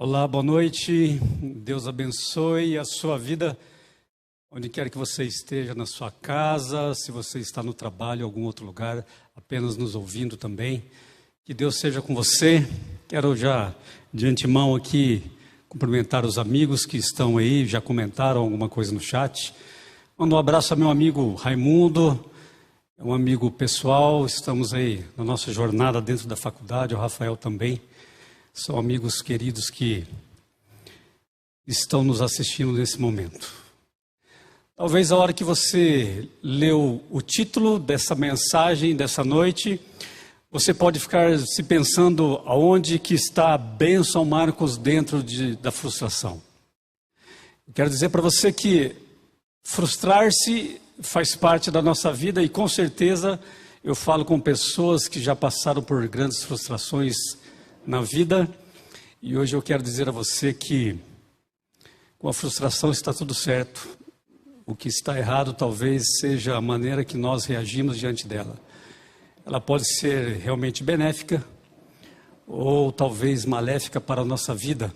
Olá, boa noite. Deus abençoe a sua vida, onde quer que você esteja, na sua casa, se você está no trabalho, em algum outro lugar, apenas nos ouvindo também. Que Deus seja com você. Quero já, de antemão aqui, cumprimentar os amigos que estão aí, já comentaram alguma coisa no chat. Mando um abraço ao meu amigo Raimundo, é um amigo pessoal, estamos aí na nossa jornada dentro da faculdade, o Rafael também. São amigos queridos que estão nos assistindo nesse momento. Talvez a hora que você leu o título dessa mensagem, dessa noite, você pode ficar se pensando aonde que está a bênção Marcos dentro da frustração. Eu quero dizer para você que frustrar-se faz parte da nossa vida e com certeza eu falo com pessoas que já passaram por grandes frustrações na vida, e hoje eu quero dizer a você que com a frustração está tudo certo. O que está errado talvez seja a maneira que nós reagimos diante dela. Ela pode ser realmente benéfica ou talvez maléfica para a nossa vida.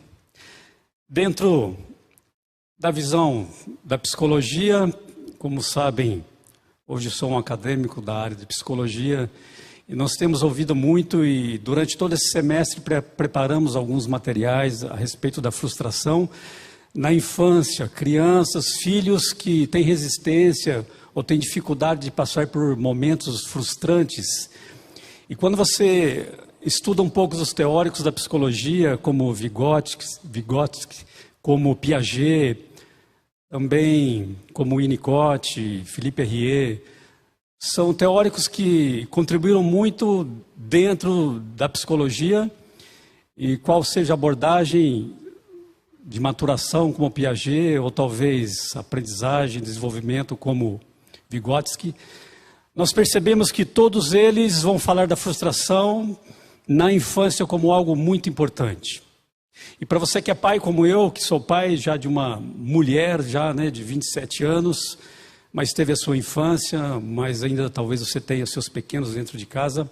Dentro da visão da psicologia, como sabem, hoje sou um acadêmico da área de psicologia, e nós temos ouvido muito e durante todo esse semestre preparamos alguns materiais a respeito da frustração na infância, crianças, filhos que têm resistência ou têm dificuldade de passar por momentos frustrantes. E quando você estuda um pouco os teóricos da psicologia, como Vygotsky, como Piaget, também como Winnicott, Philippe Herrier, são teóricos que contribuíram muito dentro da psicologia, e qual seja a abordagem de maturação como Piaget, ou talvez aprendizagem, desenvolvimento como Vygotsky, nós percebemos que todos eles vão falar da frustração na infância como algo muito importante. E para você que é pai como eu, que sou pai já de uma mulher já, de 27 anos, mas teve a sua infância, mas ainda talvez você tenha seus pequenos dentro de casa.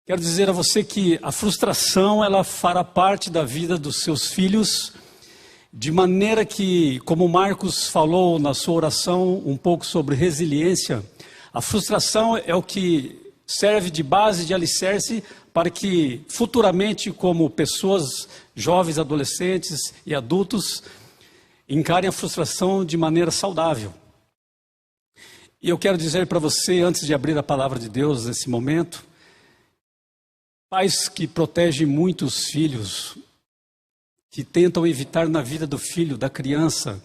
Quero dizer a você que a frustração, ela fará parte da vida dos seus filhos, de maneira que, como Marcos falou na sua oração um pouco sobre resiliência, a frustração é o que serve de base, de alicerce, para que futuramente, como pessoas jovens, adolescentes e adultos, encarem a frustração de maneira saudável. E eu quero dizer para você, antes de abrir a palavra de Deus nesse momento, pais que protegem muito os filhos, que tentam evitar na vida do filho, da criança,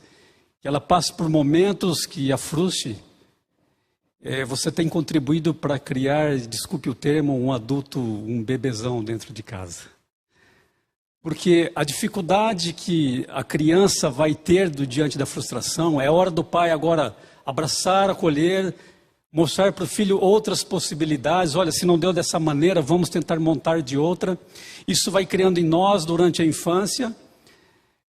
que ela passe por momentos que a frustre, você tem contribuído para criar, desculpe o termo, um adulto, um bebezão dentro de casa. Porque a dificuldade que a criança vai ter diante da frustração, é hora do pai agora abraçar, acolher, mostrar para o filho outras possibilidades. Olha, se não deu dessa maneira, vamos tentar montar de outra. Isso vai criando em nós, durante a infância,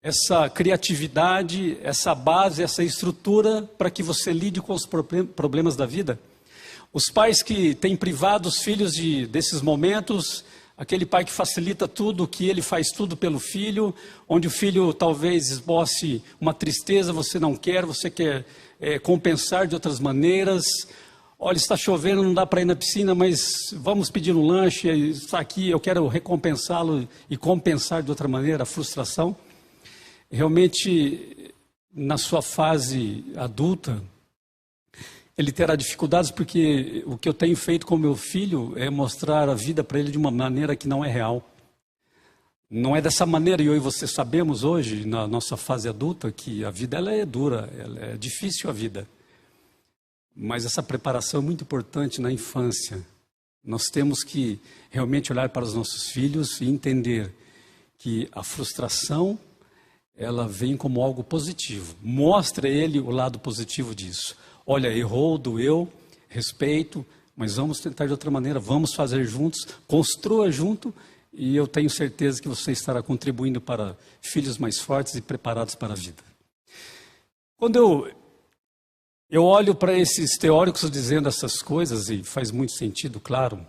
essa criatividade, essa base, essa estrutura para que você lide com os problemas da vida. Os pais que têm privado os filhos desses momentos, aquele pai que facilita tudo, que ele faz tudo pelo filho, onde o filho talvez esboce uma tristeza, você não quer, você quer compensar de outras maneiras. Olha, está chovendo, não dá para ir na piscina, mas vamos pedir um lanche, está aqui, eu quero recompensá-lo e compensar de outra maneira a frustração. Realmente, na sua fase adulta, ele terá dificuldades, porque o que eu tenho feito com meu filho é mostrar a vida para ele de uma maneira que não é real. Não é dessa maneira, e eu e você sabemos hoje, na nossa fase adulta, que a vida ela é dura, ela é difícil a vida. Mas essa preparação é muito importante na infância. Nós temos que realmente olhar para os nossos filhos e entender que a frustração, ela vem como algo positivo. Mostra a ele o lado positivo disso. Olha, errou, doeu, respeito, mas vamos tentar de outra maneira, vamos fazer juntos, construa junto, e eu tenho certeza que você estará contribuindo para filhos mais fortes e preparados para a vida. Quando eu olho para esses teóricos dizendo essas coisas, e faz muito sentido, claro,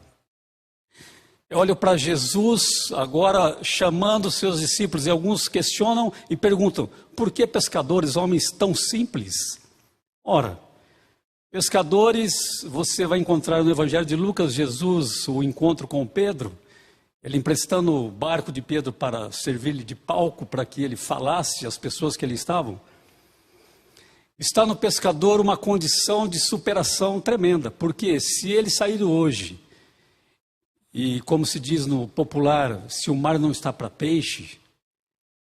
Eu olho para Jesus agora chamando os seus discípulos, e alguns questionam e perguntam: por que pescadores, homens tão simples? Ora, pescadores, você vai encontrar no Evangelho de Lucas, Jesus, o encontro com Pedro, ele emprestando o barco de Pedro para servir-lhe de palco, para que ele falasse às pessoas que ali estavam. Está no pescador uma condição de superação tremenda, porque se ele sair hoje, e como se diz no popular, se o mar não está para peixe,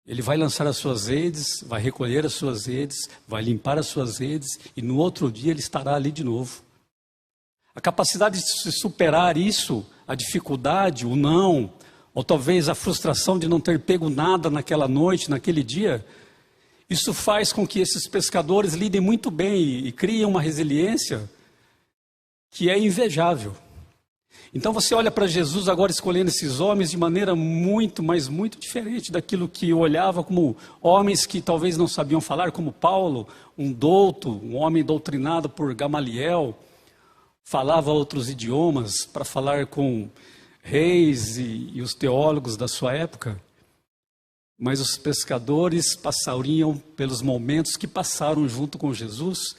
ele vai lançar as suas redes, vai recolher as suas redes, vai limpar as suas redes, e no outro dia ele estará ali de novo. A capacidade de se superar isso, a dificuldade, o não, ou talvez a frustração de não ter pego nada naquela noite, naquele dia, isso faz com que esses pescadores lidem muito bem e criem uma resiliência que é invejável. Então você olha para Jesus agora escolhendo esses homens de maneira muito, mas muito diferente daquilo que eu olhava como homens que talvez não sabiam falar, como Paulo, um douto, um homem doutrinado por Gamaliel, falava outros idiomas para falar com reis e os teólogos da sua época. Mas os pescadores passariam pelos momentos que passaram junto com Jesus,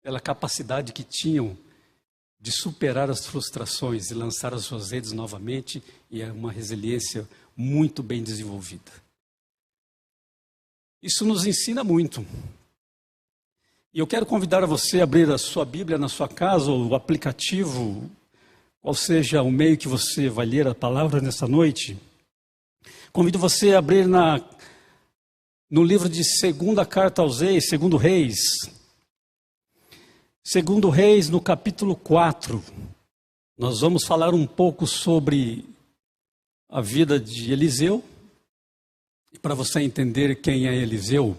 pela capacidade que tinham de superar as frustrações e lançar as suas redes novamente, e é uma resiliência muito bem desenvolvida. Isso nos ensina muito. E eu quero convidar a você a abrir a sua Bíblia na sua casa, ou o aplicativo, qual seja o meio que você vai ler a palavra nessa noite. Convido você a abrir no livro de segunda carta aos Reis, segundo Reis. Segundo Reis, no capítulo 4, nós vamos falar um pouco sobre a vida de Eliseu. E para você entender quem é Eliseu,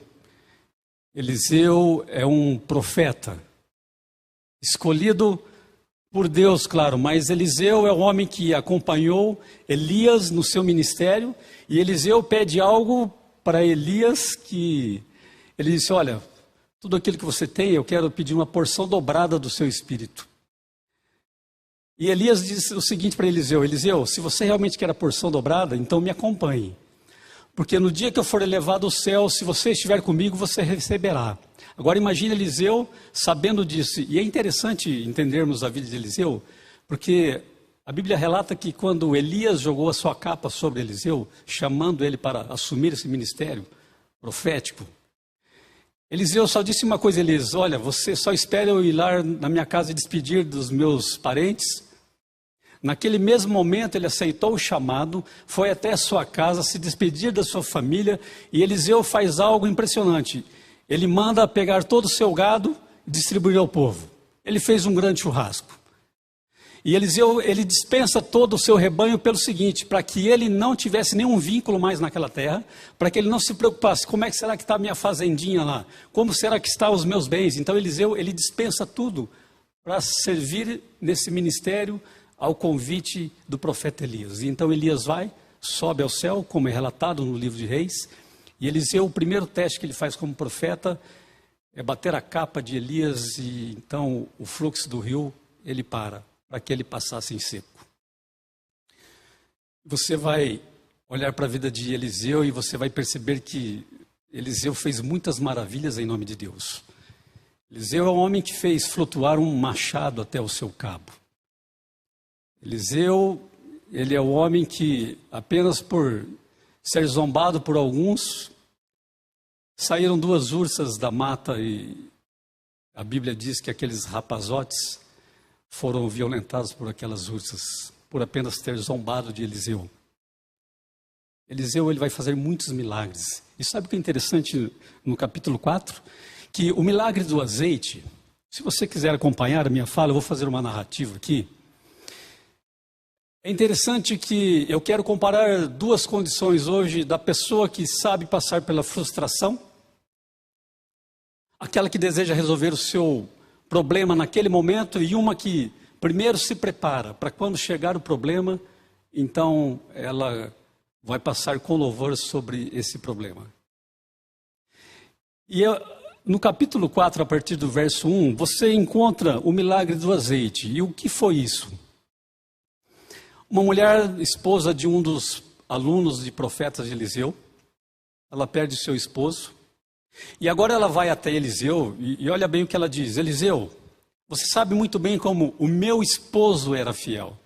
Eliseu é um profeta, escolhido por Deus, claro, mas Eliseu é o homem que acompanhou Elias no seu ministério, e Eliseu pede algo para Elias, que ele disse: olha, tudo aquilo que você tem, eu quero pedir uma porção dobrada do seu espírito. E Elias disse o seguinte para Eliseu: Eliseu, se você realmente quer a porção dobrada, então me acompanhe. Porque no dia que eu for elevado ao céu, se você estiver comigo, você receberá. Agora imagine Eliseu sabendo disso. E é interessante entendermos a vida de Eliseu, porque a Bíblia relata que quando Elias jogou a sua capa sobre Eliseu, chamando ele para assumir esse ministério profético, Eliseu só disse uma coisa: Elias, olha, você só espera eu ir lá na minha casa e despedir dos meus parentes. Naquele mesmo momento ele aceitou o chamado, foi até a sua casa se despedir da sua família, e Eliseu faz algo impressionante. Ele manda pegar todo o seu gado e distribuir ao povo. Ele fez um grande churrasco. E Eliseu, ele dispensa todo o seu rebanho pelo seguinte: para que ele não tivesse nenhum vínculo mais naquela terra, para que ele não se preocupasse, como é que será que está a minha fazendinha lá? Como será que estão os meus bens? Então Eliseu, ele dispensa tudo para servir nesse ministério ao convite do profeta Elias. E então Elias vai, sobe ao céu, como é relatado no livro de Reis, e Eliseu, o primeiro teste que ele faz como profeta é bater a capa de Elias, e então o fluxo do rio, ele para que ele passasse em seco. Você vai olhar para a vida de Eliseu e você vai perceber que Eliseu fez muitas maravilhas em nome de Deus. Eliseu é um homem que fez flutuar um machado até o seu cabo. Eliseu, ele é o homem que, apenas por ser zombado por alguns, saíram duas ursas da mata, e a Bíblia diz que aqueles rapazotes foram violentados por aquelas ursas, por apenas ter zombado de Eliseu. Eliseu, ele vai fazer muitos milagres. E sabe o que é interessante no capítulo 4? Que o milagre do azeite, se você quiser acompanhar a minha fala, eu vou fazer uma narrativa aqui. É interessante que eu quero comparar duas condições hoje da pessoa que sabe passar pela frustração, aquela que deseja resolver o seu problema naquele momento, e uma que primeiro se prepara para quando chegar o problema, então ela vai passar com louvor sobre esse problema. E no capítulo 4, a partir do verso 1, você encontra o milagre do azeite. E o que foi isso? Uma mulher, esposa de um dos alunos de profetas de Eliseu, ela perde seu esposo, e agora ela vai até Eliseu, e olha bem o que ela diz: Eliseu, você sabe muito bem como o meu esposo era fiel.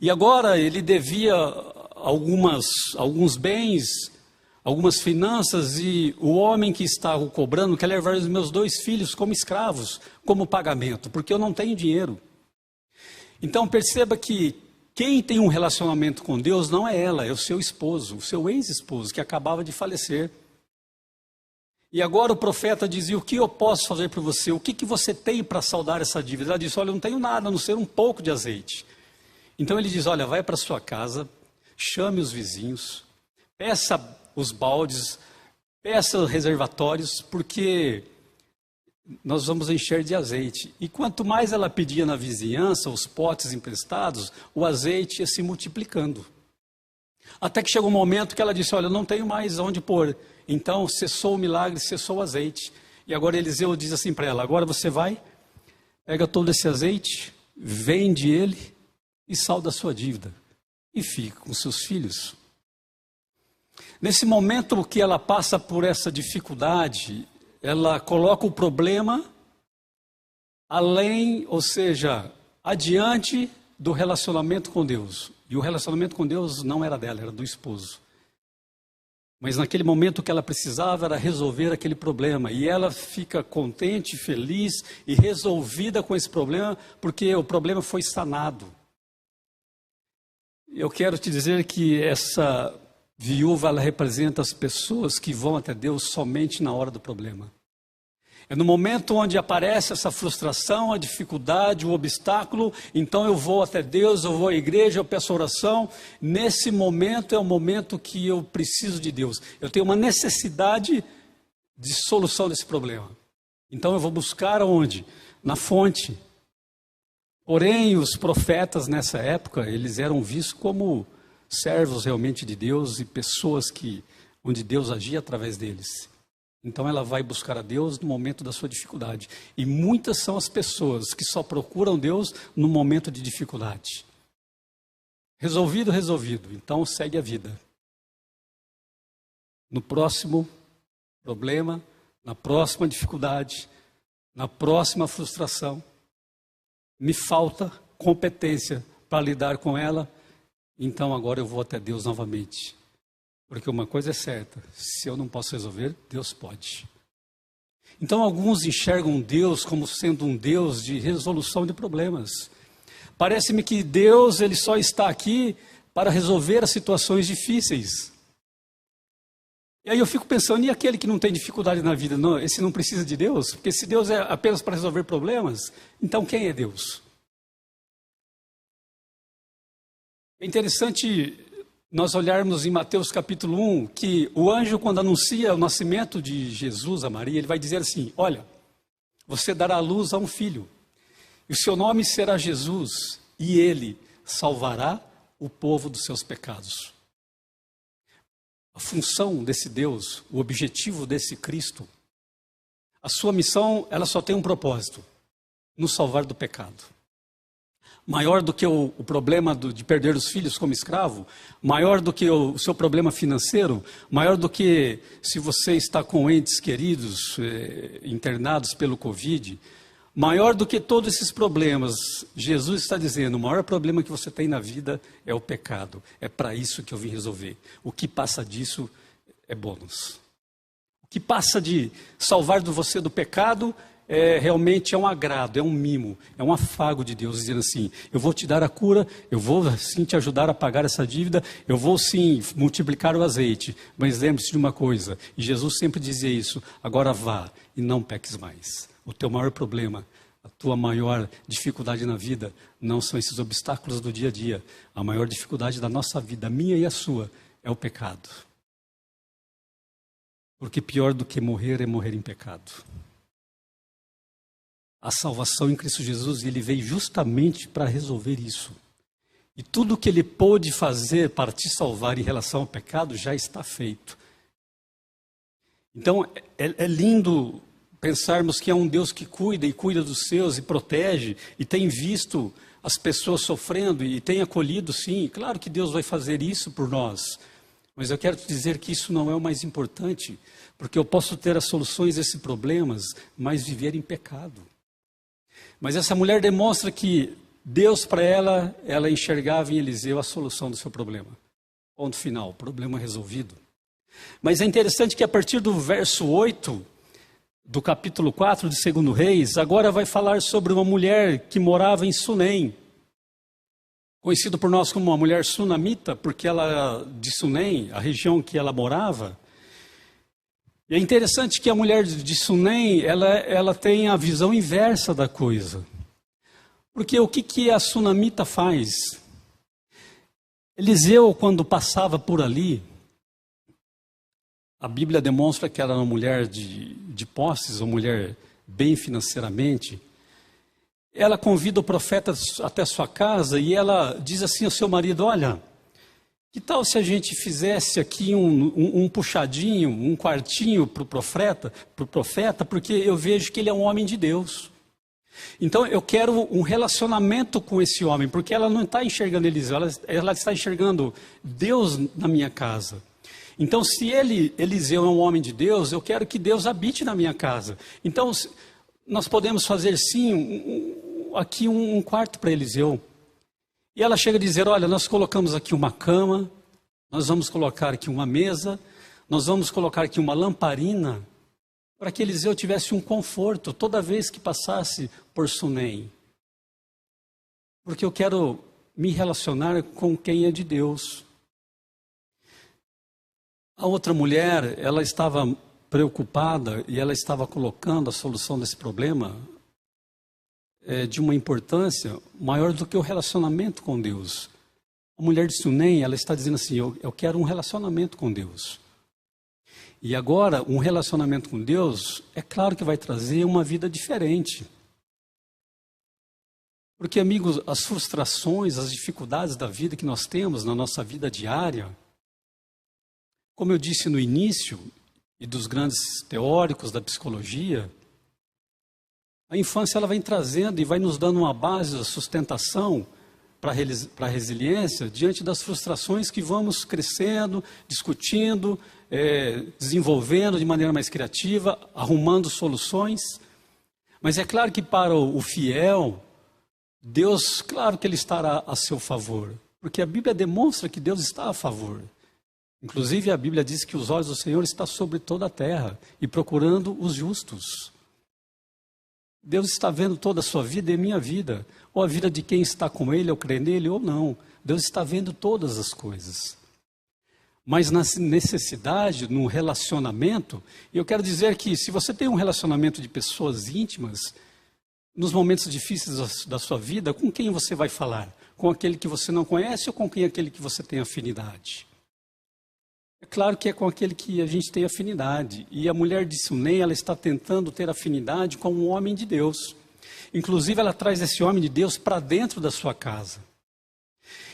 E agora ele devia alguns bens, algumas finanças, e o homem que está o cobrando quer levar os meus 2 filhos como escravos, como pagamento, porque eu não tenho dinheiro. Então perceba que quem tem um relacionamento com Deus não é ela, é o seu esposo, o seu ex-esposo, que acabava de falecer. E agora o profeta dizia: o que eu posso fazer por você? O que você tem para saldar essa dívida? Ela disse: olha, eu não tenho nada, a não ser um pouco de azeite. Então ele diz: olha, vai para sua casa, chame os vizinhos, peça os baldes, peça os reservatórios, porque nós vamos encher de azeite. E quanto mais ela pedia na vizinhança, os potes emprestados, o azeite ia se multiplicando. Até que chegou um momento que ela disse: olha, eu não tenho mais onde pôr. Então cessou o milagre, cessou o azeite. E agora Eliseu diz assim para ela: agora você vai, pega todo esse azeite, vende ele e salda a sua dívida. E fica com seus filhos. Nesse momento que ela passa por essa dificuldade, ela coloca o problema além, ou seja, adiante do relacionamento com Deus. E o relacionamento com Deus não era dela, era do esposo. Mas naquele momento que ela precisava era resolver aquele problema. E ela fica contente, feliz e resolvida com esse problema, porque o problema foi sanado. Eu quero te dizer que essa viúva, ela representa as pessoas que vão até Deus somente na hora do problema. É no momento onde aparece essa frustração, a dificuldade, o obstáculo, então eu vou até Deus, eu vou à igreja, eu peço oração. Nesse momento é o momento que eu preciso de Deus. Eu tenho uma necessidade de solução desse problema. Então eu vou buscar onde? Na fonte. Porém, os profetas nessa época, eles eram vistos como servos realmente de Deus e pessoas onde Deus agia através deles. Então ela vai buscar a Deus no momento da sua dificuldade. E muitas são as pessoas que só procuram Deus no momento de dificuldade. Resolvido, resolvido. Então segue a vida. No próximo problema, na próxima dificuldade, na próxima frustração, me falta competência para lidar com ela, então agora eu vou até Deus novamente. Porque uma coisa é certa: se eu não posso resolver, Deus pode. Então alguns enxergam Deus como sendo um Deus de resolução de problemas. Parece-me que Deus, ele só está aqui para resolver as situações difíceis. E aí eu fico pensando: e aquele que não tem dificuldade na vida, não, esse não precisa de Deus? Porque se Deus é apenas para resolver problemas, então quem é Deus? É interessante nós olharmos em Mateus capítulo 1, que o anjo, quando anuncia o nascimento de Jesus a Maria, ele vai dizer assim: olha, você dará à luz a um filho, e o seu nome será Jesus, e ele salvará o povo dos seus pecados. A função desse Deus, o objetivo desse Cristo, a sua missão, ela só tem um propósito: nos salvar do pecado. Maior do que o problema de perder os filhos como escravo, maior do que o seu problema financeiro, maior do que se você está com entes queridos internados pelo Covid, maior do que todos esses problemas, Jesus está dizendo: o maior problema que você tem na vida é o pecado. É para isso que eu vim resolver. O que passa disso é bônus. O que passa de salvar você do pecado realmente é um agrado, é um mimo, é um afago de Deus, dizendo assim: eu vou te dar a cura, eu vou sim te ajudar a pagar essa dívida, eu vou sim multiplicar o azeite, mas lembre-se de uma coisa, e Jesus sempre dizia isso: agora vá e não peques mais. O teu maior problema, a tua maior dificuldade na vida, não são esses obstáculos do dia a dia. A maior dificuldade da nossa vida, a minha e a sua, é o pecado. Porque pior do que morrer é morrer em pecado. A salvação em Cristo Jesus, ele veio justamente para resolver isso. E tudo que ele pôde fazer para te salvar em relação ao pecado já está feito. Então é lindo pensarmos que é um Deus que cuida e cuida dos seus e protege e tem visto as pessoas sofrendo e tem acolhido, sim. Claro que Deus vai fazer isso por nós. Mas eu quero te dizer que isso não é o mais importante, porque eu posso ter as soluções a esses problemas, mas viver em pecado. Mas essa mulher demonstra que Deus, para ela, ela enxergava em Eliseu a solução do seu problema. Ponto final, problema resolvido. Mas é interessante que a partir do verso 8, do capítulo 4 de 2 Reis, agora vai falar sobre uma mulher que morava em Sunem. Conhecido por nós como uma mulher sunamita, porque ela era de Sunem, a região que ela morava. E é interessante que a mulher de Sunem, ela tem a visão inversa da coisa. Porque o que a sunamita faz? Eliseu, quando passava por ali, a Bíblia demonstra que ela era uma mulher de posses, uma mulher bem financeiramente. Ela convida o profeta até a sua casa e ela diz assim ao seu marido: olha, que tal se a gente fizesse aqui um puxadinho, um quartinho para o profeta, porque eu vejo que ele é um homem de Deus. Então eu quero um relacionamento com esse homem, porque ela não está enxergando Eliseu, ela está enxergando Deus na minha casa. Então se Eliseu é um homem de Deus, eu quero que Deus habite na minha casa. Então nós podemos fazer sim aqui um quarto para Eliseu. E ela chega a dizer: olha, nós colocamos aqui uma cama, nós vamos colocar aqui uma mesa, nós vamos colocar aqui uma lamparina, para que Eliseu tivesse um conforto toda vez que passasse por Sunem. Porque eu quero me relacionar com quem é de Deus. A outra mulher, ela estava preocupada e ela estava colocando a solução desse problema de uma importância maior do que o relacionamento com Deus. A mulher de Sunem, ela está dizendo assim: eu quero um relacionamento com Deus. E agora, um relacionamento com Deus, é claro que vai trazer uma vida diferente. Porque, amigos, as frustrações, as dificuldades da vida que nós temos na nossa vida diária, como eu disse no início, e dos grandes teóricos da psicologia, a infância ela vem trazendo e vai nos dando uma base, a sustentação para a resiliência diante das frustrações que vamos crescendo, discutindo, desenvolvendo de maneira mais criativa, arrumando soluções. Mas é claro que para o fiel, Deus, claro que Ele estará a seu favor, porque a Bíblia demonstra que Deus está a favor. Inclusive a Bíblia diz que os olhos do Senhor estão sobre toda a terra e procurando os justos. Deus está vendo toda a sua vida e a minha vida, ou a vida de quem está com Ele, ou crê nele, ou não. Deus está vendo todas as coisas. Mas na necessidade, no relacionamento, eu quero dizer que se você tem um relacionamento de pessoas íntimas, nos momentos difíceis da sua vida, com quem você vai falar? Com aquele que você não conhece ou com aquele que você tem afinidade? É claro que é com aquele que a gente tem afinidade. E a mulher de Sunem, ela está tentando ter afinidade com um homem de Deus. Inclusive, ela traz esse homem de Deus para dentro da sua casa.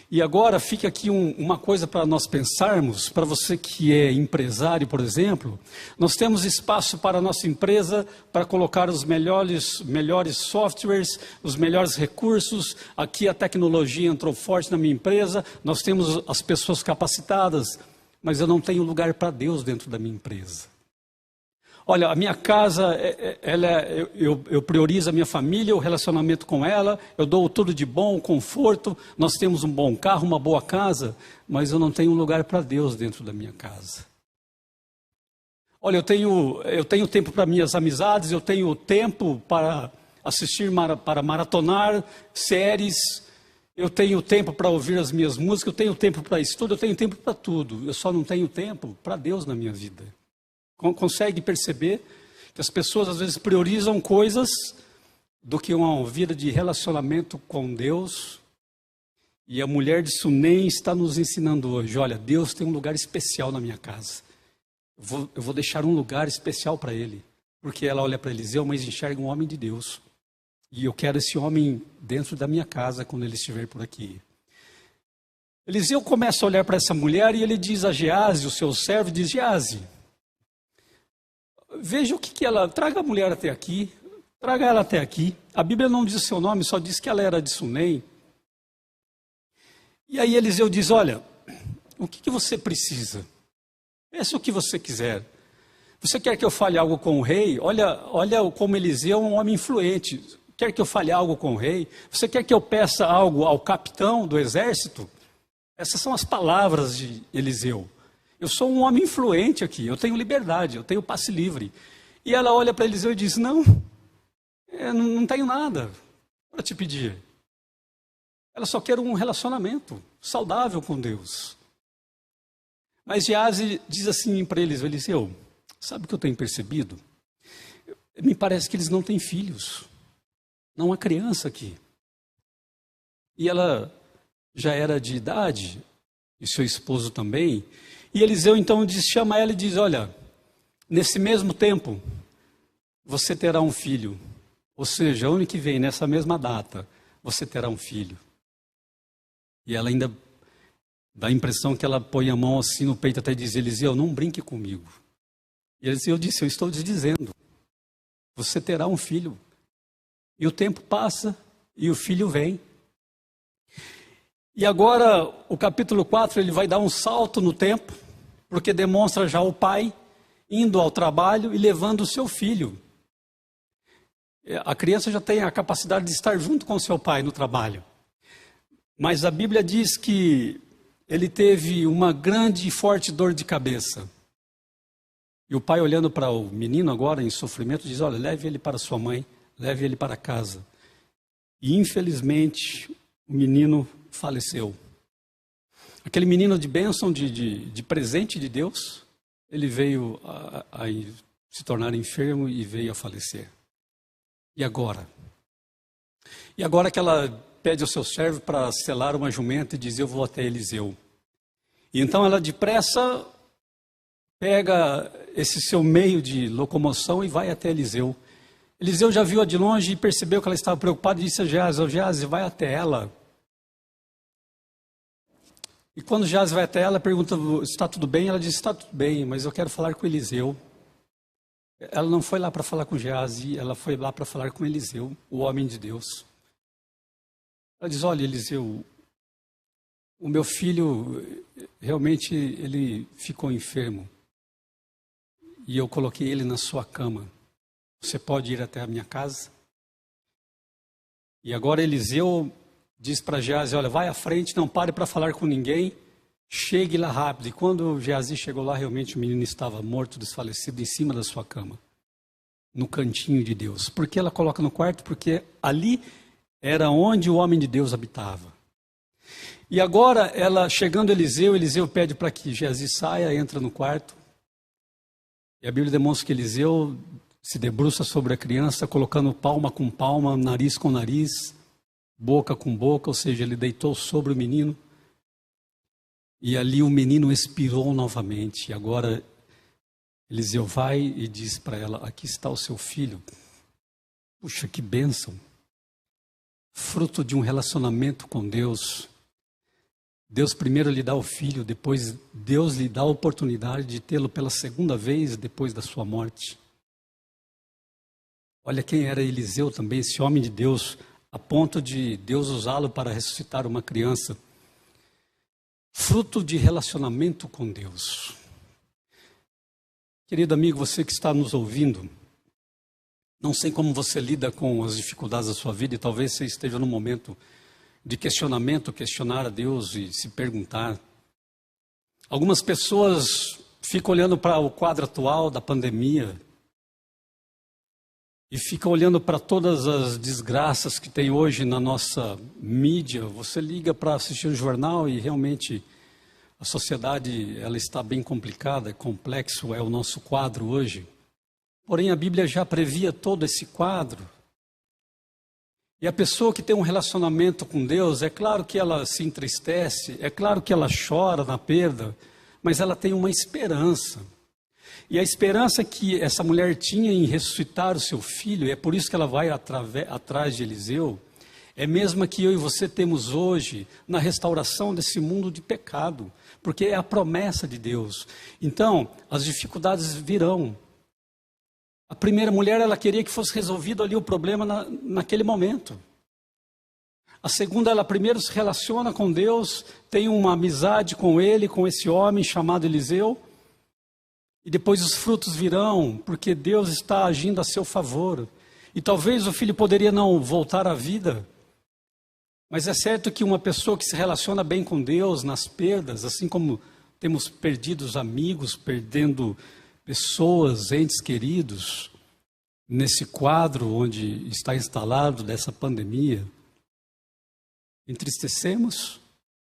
E agora fica aqui uma coisa para nós pensarmos, para você que é empresário, por exemplo, nós temos espaço para a nossa empresa para colocar os melhores softwares, os melhores recursos. Aqui a tecnologia entrou forte na minha empresa, nós temos as pessoas capacitadas, mas eu não tenho lugar para Deus dentro da minha empresa. Olha, a minha casa, eu priorizo a minha família, o relacionamento com ela, eu dou tudo de bom, conforto, nós temos um bom carro, uma boa casa, mas eu não tenho lugar para Deus dentro da minha casa. Olha, eu tenho tempo para minhas amizades, eu tenho tempo para assistir, para maratonar séries, eu tenho tempo para ouvir as minhas músicas, eu tenho tempo para estudo, eu tenho tempo para tudo. Eu só não tenho tempo para Deus na minha vida. Consegue perceber que as pessoas às vezes priorizam coisas do que uma vida de relacionamento com Deus? E a mulher de Sunem está nos ensinando hoje: olha, Deus tem um lugar especial na minha casa. Eu vou deixar um lugar especial para Ele. Porque ela olha para Eliseu, mas enxerga um homem de Deus. E eu quero esse homem dentro da minha casa quando ele estiver por aqui. Eliseu começa a olhar para essa mulher e ele diz a Geazi, o seu servo, diz: Geazi, veja o que ela... Traga a mulher até aqui, traga ela até aqui. A Bíblia não diz o seu nome, só diz que ela era de Sunem. E aí Eliseu diz, olha, o que você precisa? Peça o que você quiser. Você quer que eu fale algo com o rei? Olha como Eliseu é um homem influente. Quer que eu fale algo com o rei? Você quer que eu peça algo ao capitão do exército? Essas são as palavras de Eliseu. Eu sou um homem influente aqui, eu tenho liberdade, eu tenho passe livre. E ela olha para Eliseu e diz, não, eu não tenho nada para te pedir. Ela só quer um relacionamento saudável com Deus. Mas Geazi diz assim para Eliseu, sabe o que eu tenho percebido? Me parece que eles não têm filhos. Não há criança aqui. E ela já era de idade, e seu esposo também. E Eliseu então chama ela e diz, olha, nesse mesmo tempo, você terá um filho. Ou seja, ano que vem, nessa mesma data, você terá um filho. E ela ainda dá a impressão que ela põe a mão assim no peito até diz, Eliseu, não brinque comigo. E Eliseu disse, eu estou te dizendo, você terá um filho. E o tempo passa e o filho vem. E agora, o capítulo 4, ele vai dar um salto no tempo, porque demonstra já o pai indo ao trabalho e levando o seu filho. A criança já tem a capacidade de estar junto com o seu pai no trabalho. Mas a Bíblia diz que ele teve uma grande e forte dor de cabeça. E o pai, olhando para o menino agora em sofrimento, diz, olha, leve ele para sua mãe, leve ele para casa. E infelizmente o menino faleceu. Aquele menino de bênção, de presente de Deus, ele veio a se tornar enfermo e veio a falecer. E agora? E agora que ela pede ao seu servo para selar uma jumenta e diz, eu vou até Eliseu. E então ela depressa pega esse seu meio de locomoção e vai até Eliseu. Eliseu já viu-a de longe e percebeu que ela estava preocupada e disse a Geazi, Geazi, vai até ela. E quando Geazi vai até ela, pergunta, está tudo bem? Ela diz, está tudo bem, mas eu quero falar com Eliseu. Ela não foi lá para falar com Geazi, ela foi lá para falar com Eliseu, o homem de Deus. Ela diz, olha Eliseu, o meu filho, realmente ele ficou enfermo. E eu coloquei ele na sua cama. Você pode ir até a minha casa? E agora Eliseu diz para Geazi, olha, vai à frente, não pare para falar com ninguém, chegue lá rápido. E quando Geazi chegou lá, realmente o menino estava morto, desfalecido, em cima da sua cama, no cantinho de Deus. Por que ela coloca no quarto? Porque ali era onde o homem de Deus habitava. E agora, ela chegando Eliseu pede para que Geazi saia, entra no quarto. E a Bíblia demonstra que Eliseu se debruça sobre a criança, colocando palma com palma, nariz com nariz, boca com boca, ou seja, ele deitou sobre o menino. E ali o menino expirou novamente. E agora Eliseu vai e diz para ela, aqui está o seu filho. Puxa, que bênção. Fruto de um relacionamento com Deus. Deus primeiro lhe dá o filho, depois Deus lhe dá a oportunidade de tê-lo pela segunda vez depois da sua morte. Olha quem era Eliseu também, esse homem de Deus, a ponto de Deus usá-lo para ressuscitar uma criança. Fruto de relacionamento com Deus. Querido amigo, você que está nos ouvindo, não sei como você lida com as dificuldades da sua vida e talvez você esteja num momento de questionamento, questionar a Deus e se perguntar. Algumas pessoas ficam olhando para o quadro atual da pandemia e ficam olhando para todas as desgraças que tem hoje na nossa mídia. Você liga para assistir o jornal e realmente a sociedade ela está bem complicada, complexo é o nosso quadro hoje. Porém, a Bíblia já previa todo esse quadro. E a pessoa que tem um relacionamento com Deus, é claro que ela se entristece, é claro que ela chora na perda, mas ela tem uma esperança. E a esperança que essa mulher tinha em ressuscitar o seu filho, e é por isso que ela vai atrás de Eliseu, é a mesma que eu e você temos hoje na restauração desse mundo de pecado, porque é a promessa de Deus. Então, as dificuldades virão. A primeira mulher, ela queria que fosse resolvido ali o problema naquele momento. A segunda, ela primeiro se relaciona com Deus, tem uma amizade com ele, com esse homem chamado Eliseu. E depois os frutos virão, porque Deus está agindo a seu favor. E talvez o filho poderia não voltar à vida. Mas é certo que uma pessoa que se relaciona bem com Deus nas perdas, assim como temos perdido os amigos, perdendo pessoas, entes queridos, nesse quadro onde está instalado dessa pandemia, entristecemos,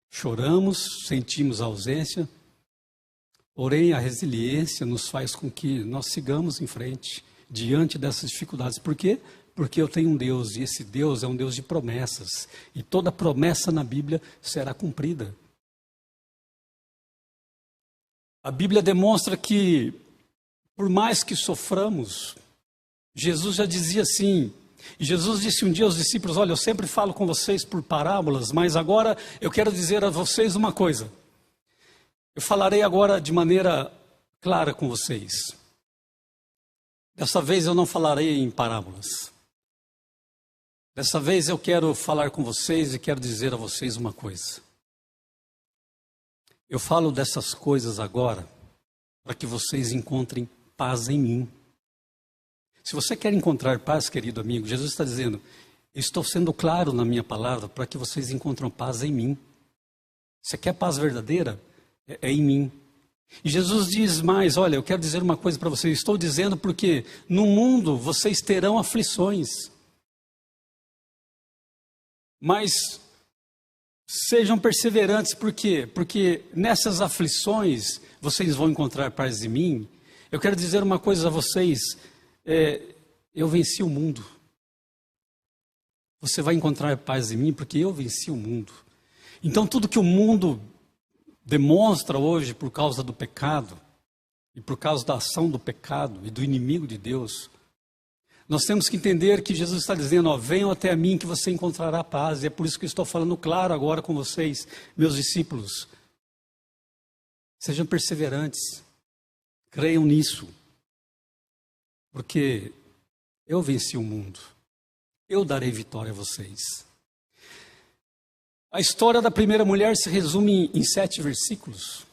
choramos, sentimos a ausência, porém a resiliência nos faz com que nós sigamos em frente diante dessas dificuldades. Por quê? Porque eu tenho um Deus, e esse Deus é um Deus de promessas, e toda promessa na Bíblia será cumprida. A Bíblia demonstra que, por mais que soframos, Jesus já dizia assim, e Jesus disse um dia aos discípulos: olha, eu sempre falo com vocês por parábolas, mas agora eu quero dizer a vocês uma coisa. Eu falarei agora de maneira clara com vocês. Dessa vez eu não falarei em parábolas. Dessa vez eu quero falar com vocês e quero dizer a vocês uma coisa. Eu falo dessas coisas agora para que vocês encontrem paz em mim. Se você quer encontrar paz, querido amigo, Jesus está dizendo: eu estou sendo claro na minha palavra para que vocês encontrem paz em mim. Você quer paz verdadeira? É em mim. E Jesus diz mais: olha, eu quero dizer uma coisa para vocês. Estou dizendo porque no mundo vocês terão aflições. Mas sejam perseverantes. Por quê? Porque nessas aflições vocês vão encontrar paz em mim. Eu quero dizer uma coisa a vocês. Eu venci o mundo. Você vai encontrar paz em mim porque eu venci o mundo. Então tudo que o mundo demonstra hoje por causa do pecado, e por causa da ação do pecado e do inimigo de Deus, nós temos que entender que Jesus está dizendo: ó, venham até a mim que você encontrará paz. E é por isso que eu estou falando claro agora com vocês, meus discípulos. Sejam perseverantes, creiam nisso. Porque eu venci o mundo, eu darei vitória a vocês. A história da primeira mulher se resume em 7 versículos.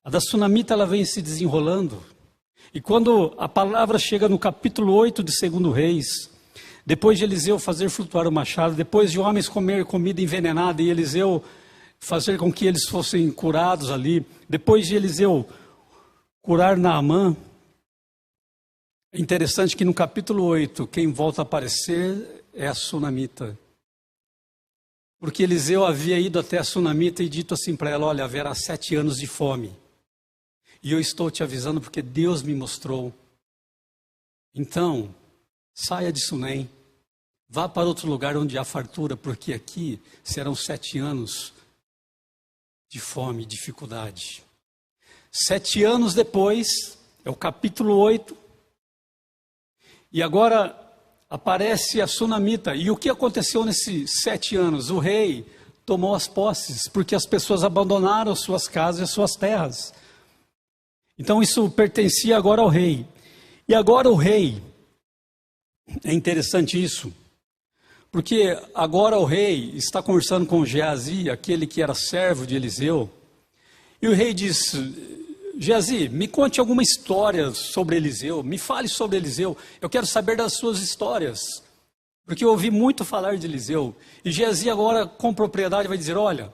A da sunamita, ela vem se desenrolando. E quando a palavra chega no capítulo 8 de 2 Reis, depois de Eliseu fazer flutuar o machado, depois de homens comer comida envenenada e Eliseu fazer com que eles fossem curados ali, depois de Eliseu curar Naamã, é interessante que no capítulo 8, quem volta a aparecer é a sunamita. Porque Eliseu havia ido até a sunamita e dito assim para ela: olha, haverá 7 anos de fome. E eu estou te avisando porque Deus me mostrou. Então, saia de Sunem, vá para outro lugar onde há fartura, porque aqui serão 7 anos de fome e dificuldade. 7 anos depois, é o capítulo 8, e agora aparece a sunamita. E o que aconteceu nesses 7 anos? O rei tomou as posses, porque as pessoas abandonaram suas casas e suas terras. Então isso pertencia agora ao rei. E agora o rei, é interessante isso, porque agora o rei está conversando com Geazi, aquele que era servo de Eliseu, e o rei diz: Geazi, me conte alguma história sobre Eliseu, me fale sobre Eliseu, eu quero saber das suas histórias, porque eu ouvi muito falar de Eliseu. E Geazi agora com propriedade vai dizer: olha,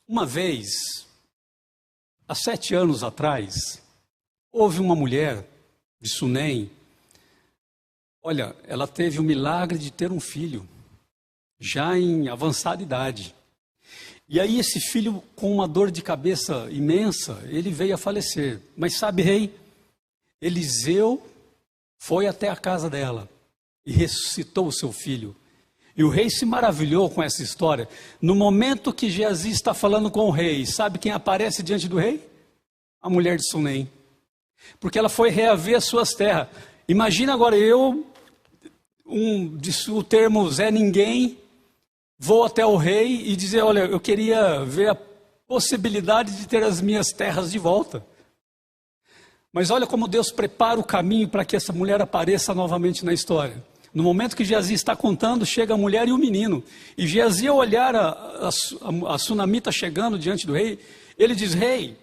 uma vez, há 7 anos atrás, houve uma mulher de Sunem. Olha, ela teve o milagre de ter um filho, já em avançada idade. E aí esse filho, com uma dor de cabeça imensa, ele veio a falecer. Mas sabe, rei, Eliseu foi até a casa dela e ressuscitou o seu filho. E o rei se maravilhou com essa história. No momento que Geazi está falando com o rei, sabe quem aparece diante do rei? A mulher de Sunem. Porque ela foi reaver as suas terras. Imagina agora o termo Zé Ninguém, vou até o rei e dizer: olha, eu queria ver a possibilidade de ter as minhas terras de volta. Mas olha como Deus prepara o caminho para que essa mulher apareça novamente na história. No momento que Geazi está contando, chega a mulher e o menino. E Geazi, ao olhar a sunamita chegando diante do rei, ele diz: rei,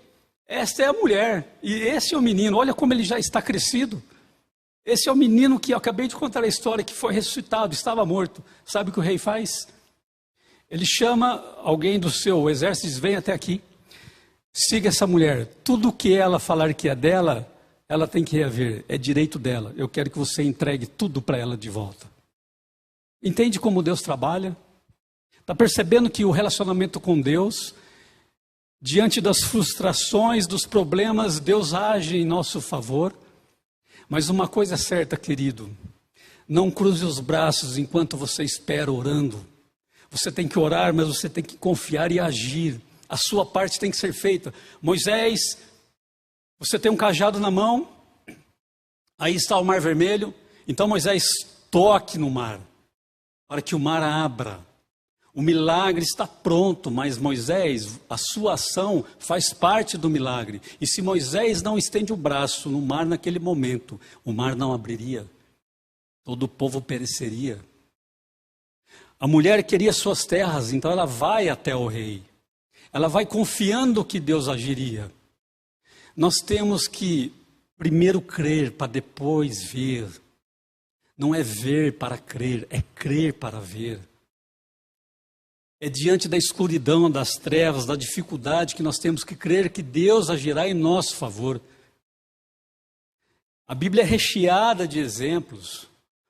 esta é a mulher e esse é o menino. Olha como ele já está crescido. Esse é o menino que eu acabei de contar a história, que foi ressuscitado, estava morto. Sabe o que o rei faz? Ele chama alguém do seu exército e diz: vem até aqui, siga essa mulher. Tudo que ela falar que é dela, ela tem que reaver, é direito dela. Eu quero que você entregue tudo para ela de volta. Entende como Deus trabalha? Está percebendo que o relacionamento com Deus, diante das frustrações, dos problemas, Deus age em nosso favor? Mas uma coisa é certa, querido, não cruze os braços enquanto você espera orando. Você tem que orar, mas você tem que confiar e agir. A sua parte tem que ser feita. Moisés, você tem um cajado na mão, aí está o mar vermelho, então Moisés toque no mar, para que o mar abra. O milagre está pronto, mas Moisés, a sua ação faz parte do milagre. E se Moisés não estende o braço no mar naquele momento, o mar não abriria. Todo o povo pereceria. A mulher queria suas terras, então ela vai até o rei. Ela vai confiando que Deus agiria. Nós temos que primeiro crer para depois ver. Não é ver para crer, é crer para ver. É diante da escuridão, das trevas, da dificuldade que nós temos que crer que Deus agirá em nosso favor. A Bíblia é recheada de exemplos,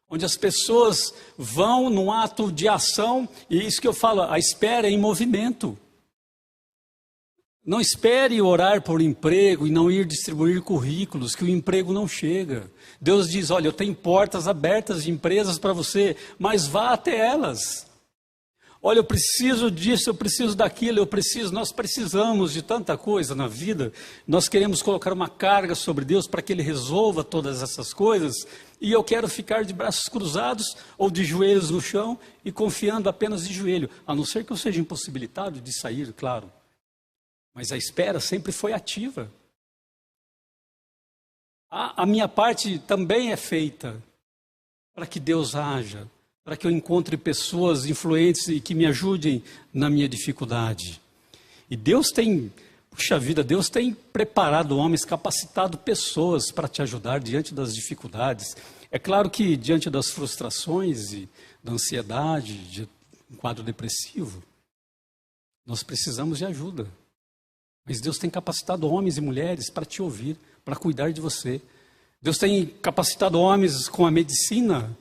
onde as pessoas vão num ato de ação, e é isso que eu falo, a espera é em movimento. Não espere orar por emprego e não ir distribuir currículos, que o emprego não chega. Deus diz: olha, eu tenho portas abertas de empresas para você, mas vá até elas. Olha, eu preciso disso, eu preciso daquilo, nós precisamos de tanta coisa na vida. Nós queremos colocar uma carga sobre Deus para que Ele resolva todas essas coisas. E eu quero ficar de braços cruzados ou de joelhos no chão e confiando apenas de joelho. A não ser que eu seja impossibilitado de sair, claro. Mas a espera sempre foi ativa. A minha parte também é feita para que Deus haja, para que eu encontre pessoas influentes e que me ajudem na minha dificuldade. E Deus tem, puxa vida, Deus tem preparado homens, capacitado pessoas para te ajudar diante das dificuldades. É claro que diante das frustrações e da ansiedade, de um quadro depressivo, nós precisamos de ajuda. Mas Deus tem capacitado homens e mulheres para te ouvir, para cuidar de você. Deus tem capacitado homens com a medicina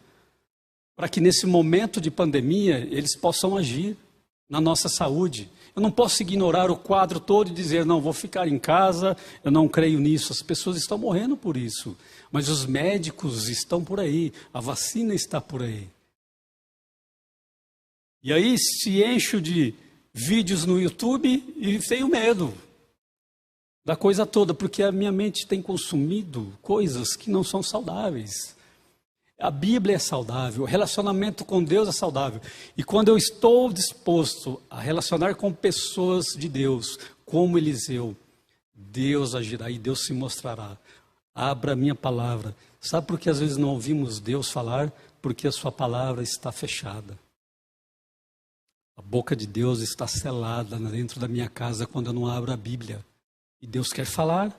para que nesse momento de pandemia eles possam agir na nossa saúde. Eu não posso ignorar o quadro todo e dizer: não, vou ficar em casa, eu não creio nisso. As pessoas estão morrendo por isso. Mas os médicos estão por aí, a vacina está por aí. E aí se encho de vídeos no YouTube e tenho medo da coisa toda, porque a minha mente tem consumido coisas que não são saudáveis. A Bíblia é saudável, o relacionamento com Deus é saudável. E quando eu estou disposto a relacionar com pessoas de Deus, como Eliseu, Deus agirá e Deus se mostrará. Abra a minha palavra. Sabe por que às vezes não ouvimos Deus falar? Porque a sua palavra está fechada. A boca de Deus está selada dentro da minha casa quando eu não abro a Bíblia. E Deus quer falar.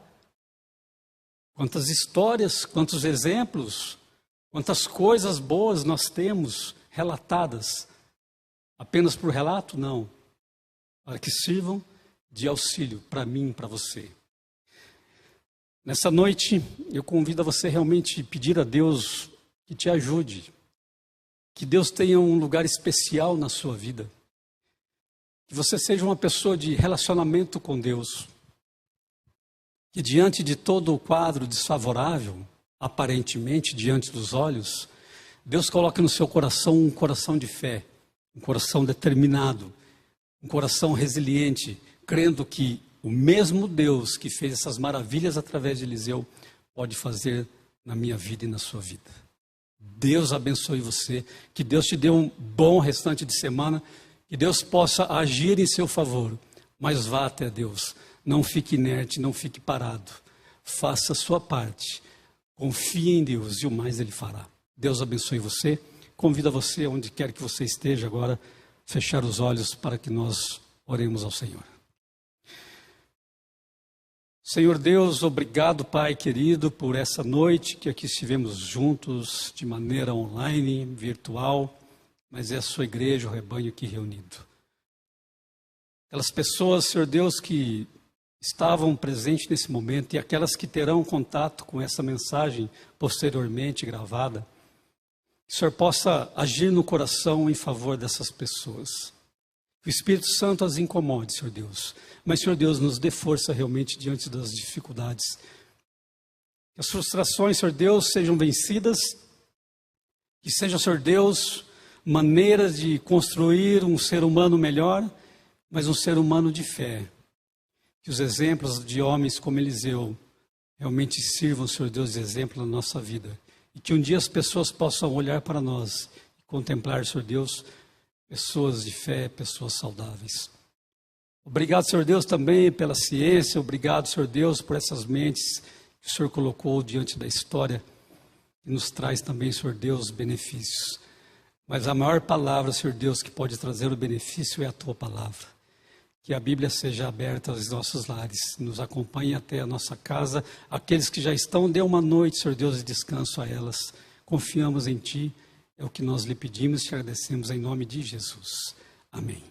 Quantas histórias, quantos exemplos, quantas coisas boas nós temos relatadas. Apenas por relato? Não. Para que sirvam de auxílio para mim e para você. Nessa noite, eu convido a você realmente pedir a Deus que te ajude. Que Deus tenha um lugar especial na sua vida. Que você seja uma pessoa de relacionamento com Deus. Que diante de todo o quadro desfavorável, aparentemente diante dos olhos, Deus coloque no seu coração um coração de fé, um coração determinado, um coração resiliente, crendo que o mesmo Deus que fez essas maravilhas através de Eliseu pode fazer na minha vida e na sua vida. Deus abençoe você, que Deus te dê um bom restante de semana, que Deus possa agir em seu favor, mas vá até Deus. Não fique inerte, não fique parado. Faça a sua parte. Confie em Deus e o mais Ele fará. Deus abençoe você. convido a você, onde quer que você esteja agora, fechar os olhos para que nós oremos ao Senhor. Senhor Deus, obrigado, Pai querido, por essa noite que aqui estivemos juntos de maneira online, virtual, mas é a sua igreja, o rebanho aqui reunido. Aquelas pessoas, Senhor Deus, que estavam presentes nesse momento e aquelas que terão contato com essa mensagem posteriormente gravada, que o Senhor possa agir no coração em favor dessas pessoas. Que o Espírito Santo as incomode, Senhor Deus. Mas, Senhor Deus, nos dê força realmente diante das dificuldades. Que as frustrações, Senhor Deus, sejam vencidas. Que seja, Senhor Deus, maneiras de construir um ser humano melhor, mas um ser humano de fé. Que os exemplos de homens como Eliseu realmente sirvam, Senhor Deus, de exemplo na nossa vida. E que um dia as pessoas possam olhar para nós e contemplar, Senhor Deus, pessoas de fé, pessoas saudáveis. Obrigado, Senhor Deus, também pela ciência. Obrigado, Senhor Deus, por essas mentes que o Senhor colocou diante da história e nos traz também, Senhor Deus, benefícios. Mas a maior palavra, Senhor Deus, que pode trazer o benefício é a Tua palavra. Que a Bíblia seja aberta aos nossos lares, nos acompanhe até a nossa casa. Aqueles que já estão, dê uma noite, Senhor Deus, de descanso a elas. Confiamos em Ti, é o que nós lhe pedimos e te agradecemos em nome de Jesus. Amém.